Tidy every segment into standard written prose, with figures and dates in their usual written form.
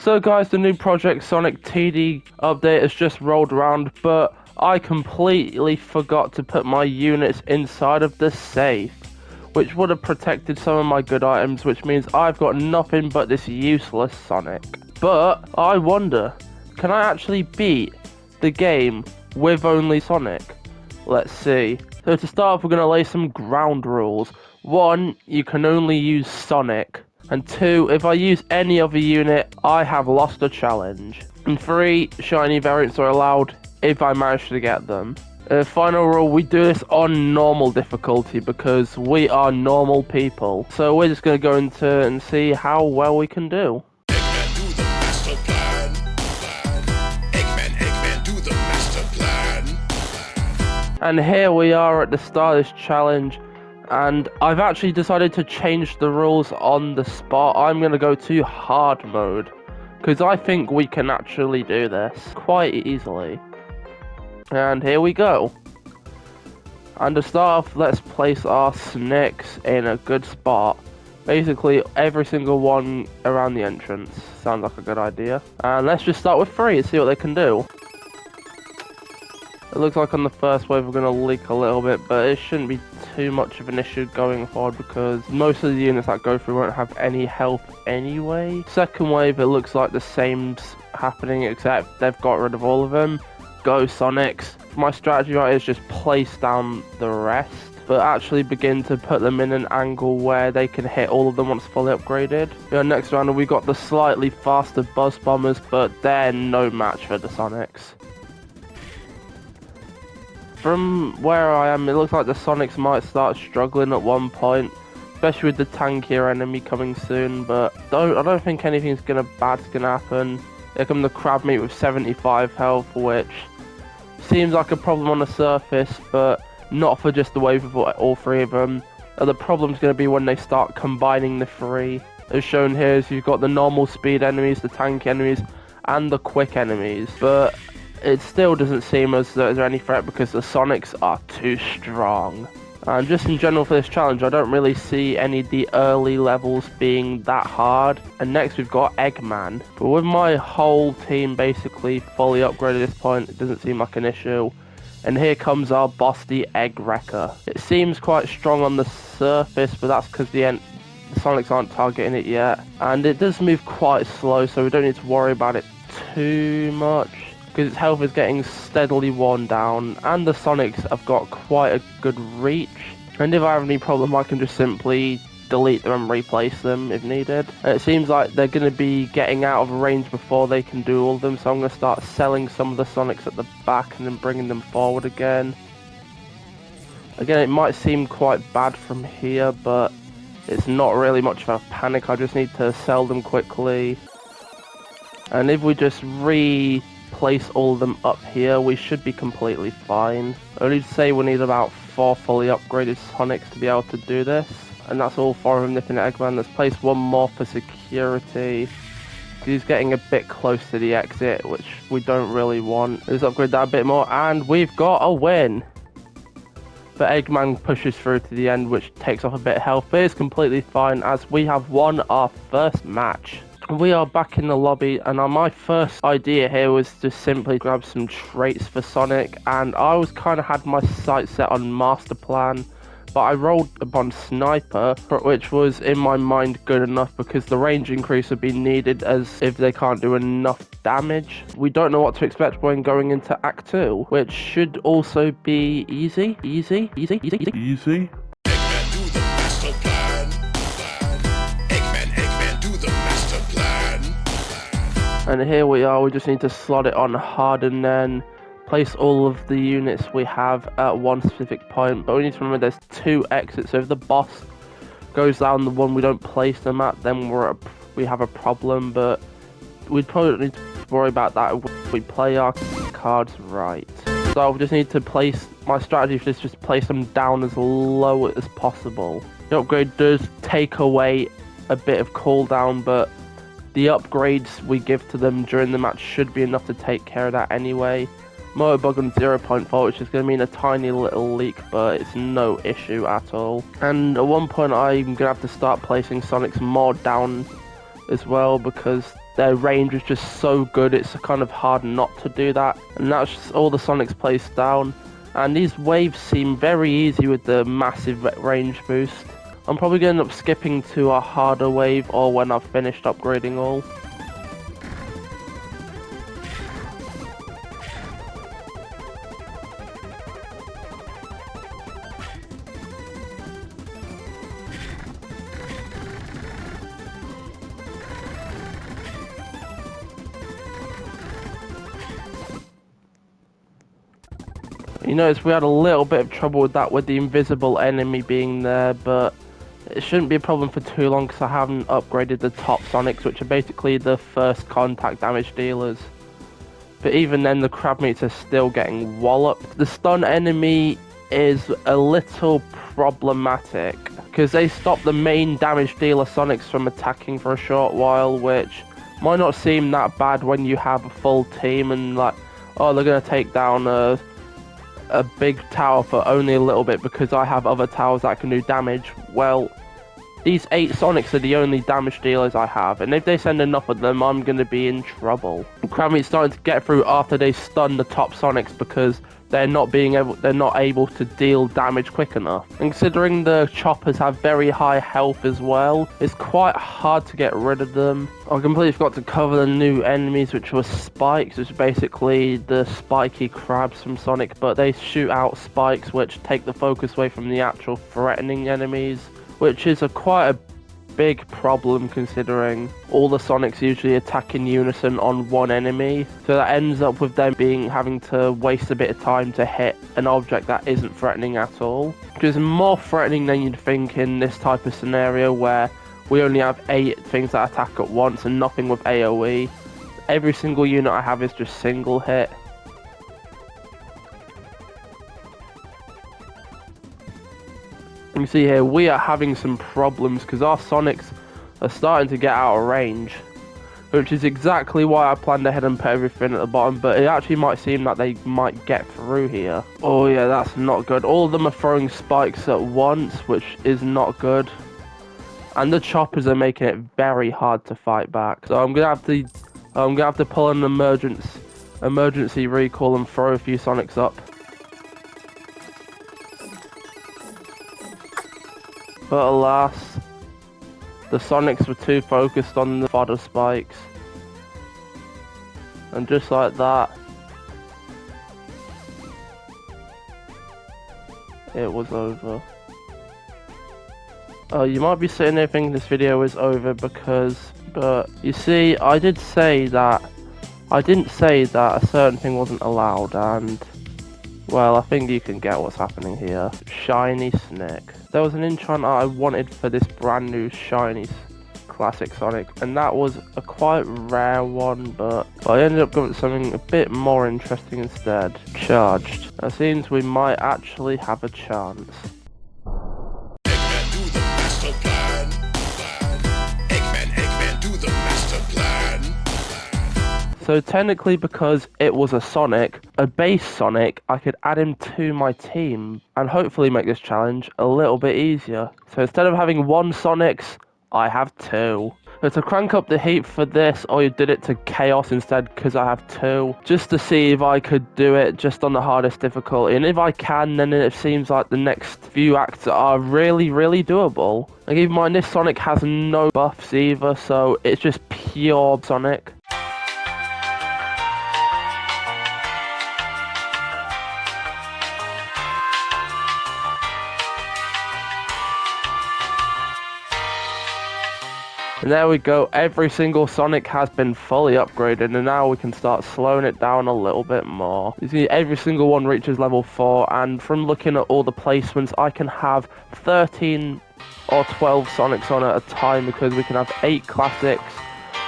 So guys, the new Project Sonic TD update has just rolled around, but I completely forgot to put my units inside of the safe, which would have protected some of my good items, which means I've got nothing but this useless Sonic. But I wonder, can I actually beat the game with only Sonic? Let's see. So to start off, we're going to lay some ground rules. 1, you can only use Sonic. And 2, if I use any other unit, I have lost a challenge. And 3, shiny variants are allowed if I manage to get them. Final rule, we do this on normal difficulty because we are normal people. So we're just going to go into it and see how well we can do. Eggman, do the master plan. Eggman, do the master plan. And here we are at the start of this challenge. And I've actually decided to change the rules on the spot. I'm going to go to hard mode, because I think we can actually do this quite easily. And here we go. And to start off, let's place our Snicks in a good spot. Basically, every single one around the entrance. Sounds like a good idea. And let's just start with 3 and see what they can do. It looks like on the first wave we're going to leak a little bit, but it shouldn't be too much of an issue going forward because most of the units that go through won't have any health anyway. Second wave, it looks like the same's happening, except they've got rid of all of them. Go Sonics. My strategy right is just place down the rest, but actually begin to put them in an angle where they can hit all of them once fully upgraded. Next round we got the slightly faster Buzz Bombers, but they're no match for the Sonics. From where I am, it looks like the Sonics might start struggling at one point, especially with the tankier enemy coming soon, but I don't think anything's bad's gonna happen. Here come the crab meat with 75 health, which seems like a problem on the surface, but not for just the wave of all 3 of them. The problem's going to be when they start combining the 3. As shown here, is you've got the normal speed enemies, the tank enemies, and the quick enemies, but it still doesn't seem as though there's any threat because the Sonics are too strong. And just in general for this challenge, I don't really see any of the early levels being that hard. And next we've got Eggman. But with my whole team basically fully upgraded at this point, it doesn't seem like an issue. And here comes our boss, the Egg Wrecker. It seems quite strong on the surface, but that's because the Sonics aren't targeting it yet. And it does move quite slow, so we don't need to worry about it too much, because its health is getting steadily worn down, and the Sonics have got quite a good reach. And if I have any problem, I can just simply delete them and replace them if needed. And it seems like they're going to be getting out of range before they can do all of them, so I'm going to start selling some of the Sonics at the back and then bringing them forward again. Again, it might seem quite bad from here, but it's not really much of a panic. I just need to sell them quickly. And if we just place all of them up here, we should be completely fine. I need to say we need about 4 fully upgraded Sonics to be able to do this, and that's all 4 of them nipping at Eggman. Let's place 1 more for security. He's getting a bit close to the exit, which we don't really want. Let's upgrade that a bit more, and we've got a win. But Eggman pushes through to the end, which takes off a bit of health, but it's completely fine as we have won our first match. We are back in the lobby, and my first idea here was to simply grab some traits for Sonic, and I was kind of had my sights set on Master Plan, but I rolled upon Sniper, which was in my mind good enough because the range increase would be needed as if they can't do enough damage. We don't know what to expect when going into Act 2, which should also be easy. And here we are, we just need to slot it on hard and then place all of the units we have at one specific point. But we need to remember there's 2 exits, so if the boss goes down the one we don't place them at, then we have a problem, but we probably don't need to worry about that if we play our cards right. So we just need to place, my strategy for this is just place them down as low as possible. The upgrade does take away a bit of cooldown, but the upgrades we give to them during the match should be enough to take care of that anyway. Motorbug on 0.4, which is going to mean a tiny little leak, but it's no issue at all. And at one point I'm going to have to start placing Sonics more down as well, because their range is just so good, it's kind of hard not to do that. And that's just all the Sonics placed down. And these waves seem very easy with the massive range boost. I'm probably going to end up skipping to a harder wave or when I've finished upgrading all. You notice we had a little bit of trouble with that with the invisible enemy being there, but it shouldn't be a problem for too long because I haven't upgraded the top Sonics, which are basically the first contact damage dealers. But even then, the crab meats are still getting walloped. The stun enemy is a little problematic because they stop the main damage dealer Sonics from attacking for a short while, which might not seem that bad when you have a full team and like, oh, they're going to take down a big tower for only a little bit because I have other towers that can do damage. Well, these 8 Sonics are the only damage dealers I have, and if they send enough of them, I'm going to be in trouble. Crabmeat's starting to get through after they stun the top Sonics because they're not able to deal damage quick enough. And considering the choppers have very high health as well, it's quite hard to get rid of them. I completely forgot to cover the new enemies, which were spikes, which are basically the spiky crabs from Sonic, but they shoot out spikes which take the focus away from the actual threatening enemies, which is quite a big problem considering all the Sonics usually attack in unison on one enemy, so that ends up with them having to waste a bit of time to hit an object that isn't threatening at all, which is more threatening than you'd think in this type of scenario where we only have 8 things that attack at once and nothing with AoE. Every single unit I have is just single hit. You see here, we are having some problems because our Sonics are starting to get out of range, which is exactly why I planned ahead and put everything at the bottom, but it actually might seem that they might get through here. Oh yeah, that's not good. All of them are throwing spikes at once, which is not good. And the choppers are making it very hard to fight back. So I'm gonna have to pull an emergency recall and throw a few Sonics up. But alas, the Sonics were too focused on the fodder spikes. And just like that, it was over. You might be sitting there thinking this video is over but you see, I didn't say that a certain thing wasn't allowed, and well, I think you can get what's happening here. Shiny Snick. There was an enchant I wanted for this brand new shiny classic Sonic, and that was a quite rare one, but I ended up going with something a bit more interesting instead. Charged. It seems we might actually have a chance. Eggman, do the master plan. Eggman, do the master plan. So technically, because it was a base Sonic, I could add him to my team and hopefully make this challenge a little bit easier. So instead of having 1 Sonics, I have 2. But to crank up the heat for this, I did it to Chaos instead because I have 2, just to see if I could do it just on the hardest difficulty. And if I can, then it seems like the next few acts are really, really doable. And keep in mind, this Sonic has no buffs either, so it's just pure Sonic. And there we go, every single Sonic has been fully upgraded, and now we can start slowing it down a little bit more. You see, every single one reaches level 4, and from looking at all the placements, I can have 13 or 12 Sonics on at a time, because we can have 8 classics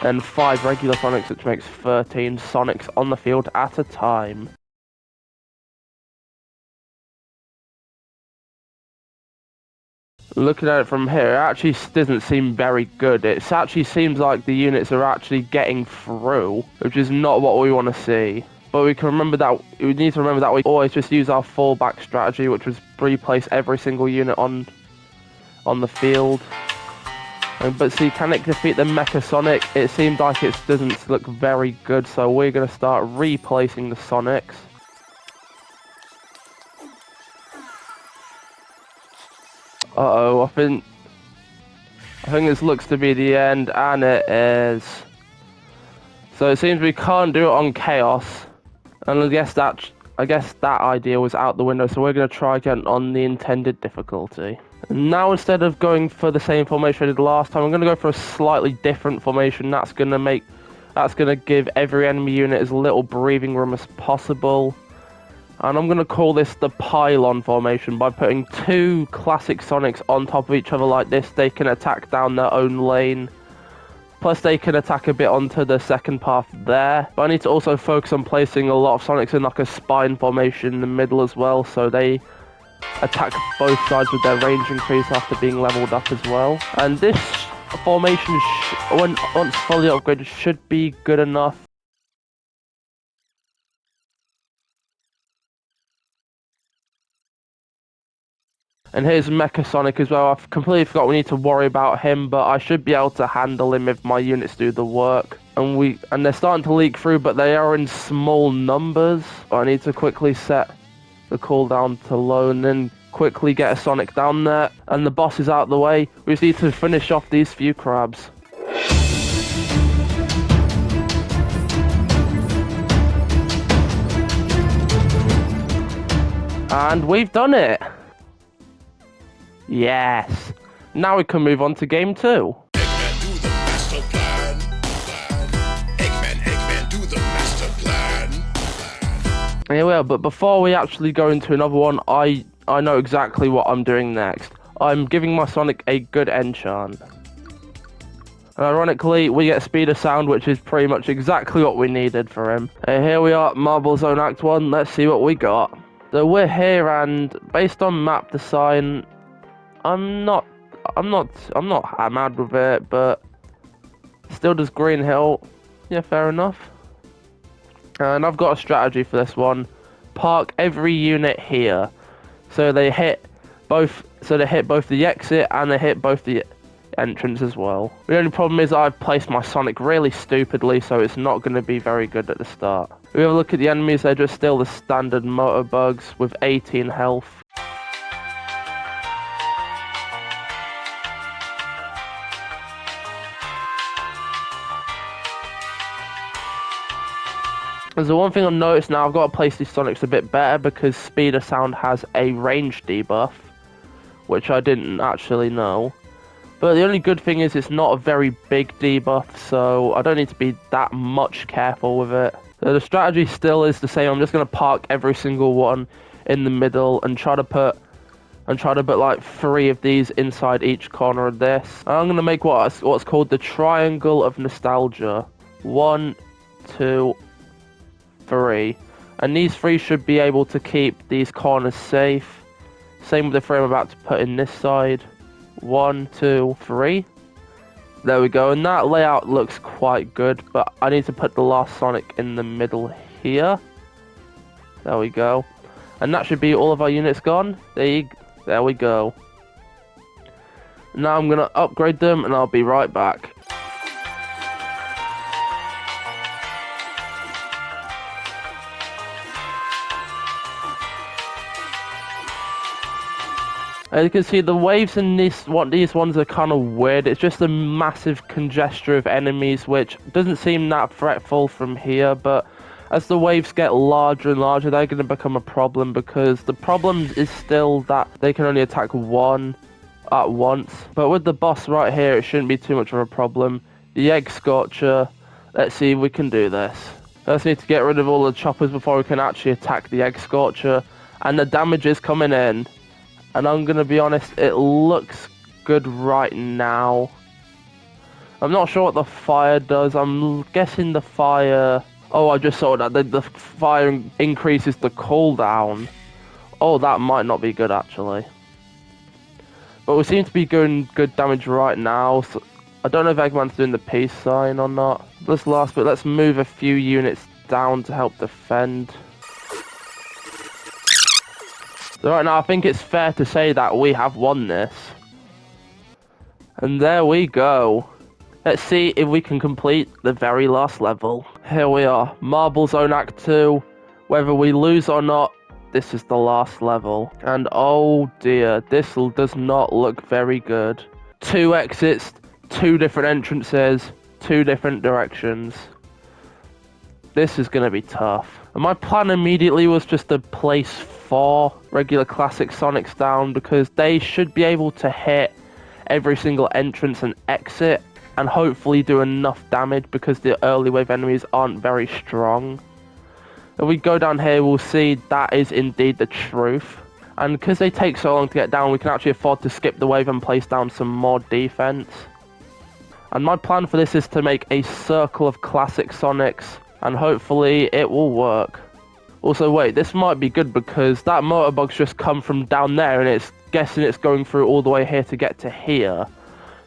and 5 regular Sonics, which makes 13 Sonics on the field at a time. Looking at it from here, it actually doesn't seem very good. It actually seems like the units are actually getting through, which is not what we want to see. But we need to remember that we always just use our fallback strategy, which was replace every single unit on the field. But see, can it defeat the Mecha Sonic? It seems like it doesn't look very good, so we're going to start replacing the Sonics. Uh-oh, I think this looks to be the end, and it is. So it seems we can't do it on Chaos, and I guess that idea was out the window, so we're going to try again on the intended difficulty. Now, instead of going for the same formation I did last time, I'm going to go for a slightly different formation. That's going to give every enemy unit as little breathing room as possible. And I'm going to call this the Pylon formation. By putting two classic Sonics on top of each other like this, they can attack down their own lane. Plus, they can attack a bit onto the second path there. But I need to also focus on placing a lot of Sonics in like a spine formation in the middle as well, so they attack both sides with their range increase after being leveled up as well. And this formation, once fully upgraded, should be good enough. And here's Mecha Sonic as well. I've completely forgot we need to worry about him, but I should be able to handle him if my units do the work. And they're starting to leak through, but they are in small numbers. I need to quickly set the cooldown to low and then quickly get a Sonic down there. And the boss is out of the way. We just need to finish off these few crabs. And we've done it! Yes. Now we can move on to game 2. Eggman, do the master plan. Eggman, do the master plan. Here we are, but before we actually go into another one, I know exactly what I'm doing next. I'm giving my Sonic a good enchant. And ironically, we get Speed of Sound, which is pretty much exactly what we needed for him. And here we are, Marble Zone Act 1, let's see what we got. So we're here, and based on map design, I'm not mad with it, but still does Green Hill. Yeah, fair enough. And I've got a strategy for this one. Park every unit here, so they hit both the exit and they hit both the entrance as well. The only problem is I've placed my Sonic really stupidly, so it's not going to be very good at the start. If we have a look at the enemies, they're just still the standard motor bugs with 18 health. There's the one thing I've noticed now, I've got to place these Sonics a bit better because Speed of Sound has a range debuff, which I didn't actually know. But the only good thing is it's not a very big debuff, so I don't need to be that much careful with it. So the strategy still is the same. I'm just going to park every single one in the middle and try to put like 3 of these inside each corner of this. And I'm going to make what's called the Triangle of Nostalgia. 1, 2, 3, and these 3 should be able to keep these corners safe. Same with the 3 I'm about to put in this side. 1, 2, 3. There we go, and that layout looks quite good, but I need to put the last Sonic in the middle here. There we go. And that should be all of our units gone. There we go. Now I'm going to upgrade them, and I'll be right back. As you can see, the waves in these ones are kind of weird. It's just a massive congestion of enemies, which doesn't seem that threatful from here, but as the waves get larger and larger, they're going to become a problem, because the problem is still that they can only attack one at once. But with the boss right here, it shouldn't be too much of a problem. The Egg Scorcher, let's see if we can do this. First, we need to get rid of all the choppers before we can actually attack the Egg Scorcher, and the damage is coming in. And I'm going to be honest, it looks good right now. I'm not sure what the fire does. I'm guessing the fire... Oh, I just saw that. The fire increases the cooldown. Oh, that might not be good, actually. But we seem to be doing good damage right now. So I don't know if Eggman's doing the peace sign or not. This last bit, let's move a few units down to help defend. So right now, I think it's fair to say that we have won this. And there we go. Let's see if we can complete the very last level. Here we are, Marble Zone Act 2. Whether we lose or not, this is the last level. And oh dear, this does not look very good. 2 exits, 2 different entrances, 2 different directions. This is going to be tough. And my plan immediately was just to place 4 regular classic Sonics down because they should be able to hit every single entrance and exit and hopefully do enough damage because the early wave enemies aren't very strong. If we go down here, we'll see that is indeed the truth. And because they take so long to get down, we can actually afford to skip the wave and place down some more defense. And my plan for this is to make a circle of classic Sonics, and hopefully it will work. Also, wait, this might be good because that motorbug's just come from down there and it's guessing it's going through all the way here to get to here.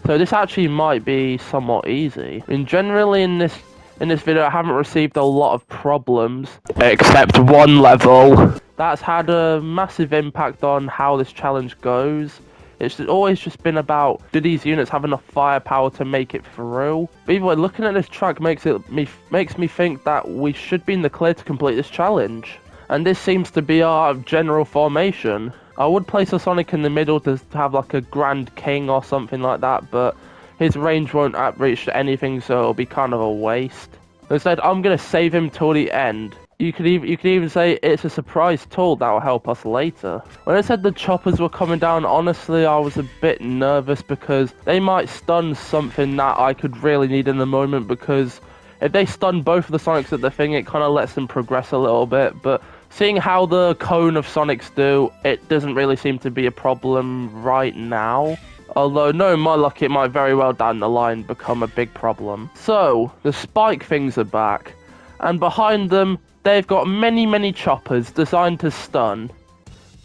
So this actually might be somewhat easy. I mean, generally in this video I haven't received a lot of problems, except one level. That's had a massive impact on how this challenge goes. It's always just been about, do these units have enough firepower to make it through? But either way, looking at this track makes me think that we should be in the clear to complete this challenge. And this seems to be our general formation. I would place a Sonic in the middle to have like a Grand King or something like that, but his range won't reach anything, so it'll be kind of a waste. Instead, I'm going to save him till the end. You could even say it's a surprise tool that will help us later. When I said the choppers were coming down, honestly, I was a bit nervous because they might stun something that I could really need in the moment, because if they stun both of the Sonics at the thing, it kind of lets them progress a little bit, but seeing how the cone of Sonics do, it doesn't really seem to be a problem right now. Although, knowing my luck, it might very well down the line become a big problem. So, the spike things are back, and behind them, they've got many choppers designed to stun.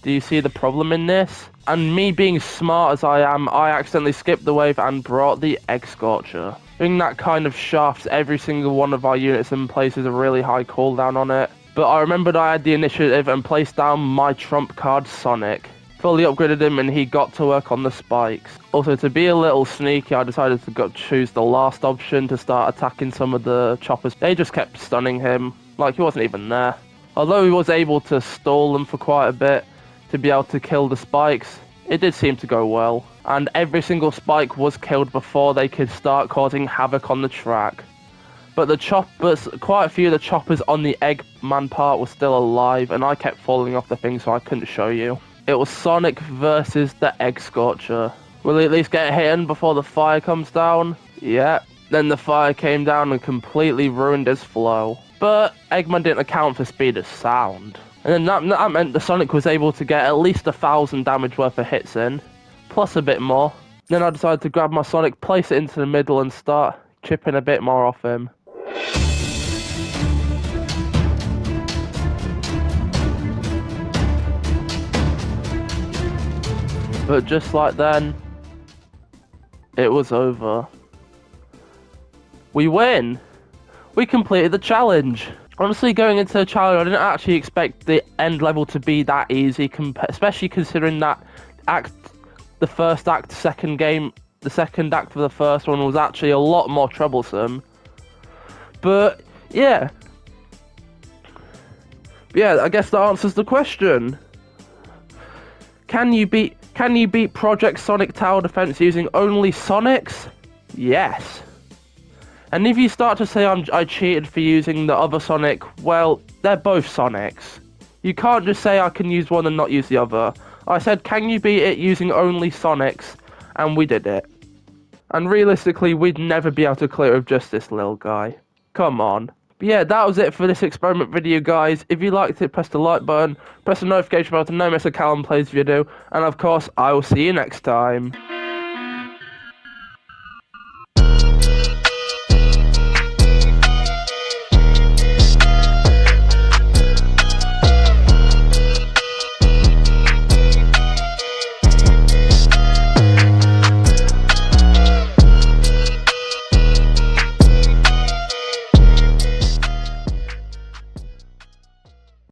Do you see the problem in this? And me being smart as I am, I accidentally skipped the wave and brought the Egg Scorcher. Doing that kind of shafts every single one of our units and places a really high cooldown on it. But I remembered I had the initiative and placed down my trump card Sonic. Fully upgraded him and he got to work on the spikes. Also, to be a little sneaky, I decided to choose the last option to start attacking some of the choppers. They just kept stunning him, like he wasn't even there. Although he was able to stall them for quite a bit to be able to kill the spikes, it did seem to go well. And every single spike was killed before they could start causing havoc on the track. But the choppers, quite a few of the choppers on the Eggman part were still alive, and I kept falling off the thing so I couldn't show you. It was Sonic versus the Egg Scorcher. Will he at least get hit before the fire comes down? Yeah. Then the fire came down and completely ruined his flow. But Eggman didn't account for speed of sound. And then that meant the Sonic was able to get at least 1,000 damage worth of hits in, plus a bit more. Then I decided to grab my Sonic, place it into the middle and start chipping a bit more off him. But just like then, it was over. We win! We completed the challenge! Honestly, going into the challenge, I didn't actually expect the end level to be that easy, especially considering that the first act, the second act of the first one was actually a lot more troublesome. But, yeah. I guess that answers the question. Can you beat Project Sonic Tower Defense using only Sonics? Yes. And if you start to say I cheated for using the other Sonic, well, they're both Sonics. You can't just say I can use one and not use the other. I said, can you beat it using only Sonics? And we did it. And realistically, we'd never be able to clear with just this little guy. Come on. But yeah, that was it for this experiment video, guys. If you liked it, press the like button, press the notification bell to not miss a Callum Plays video, and of course, I will see you next time.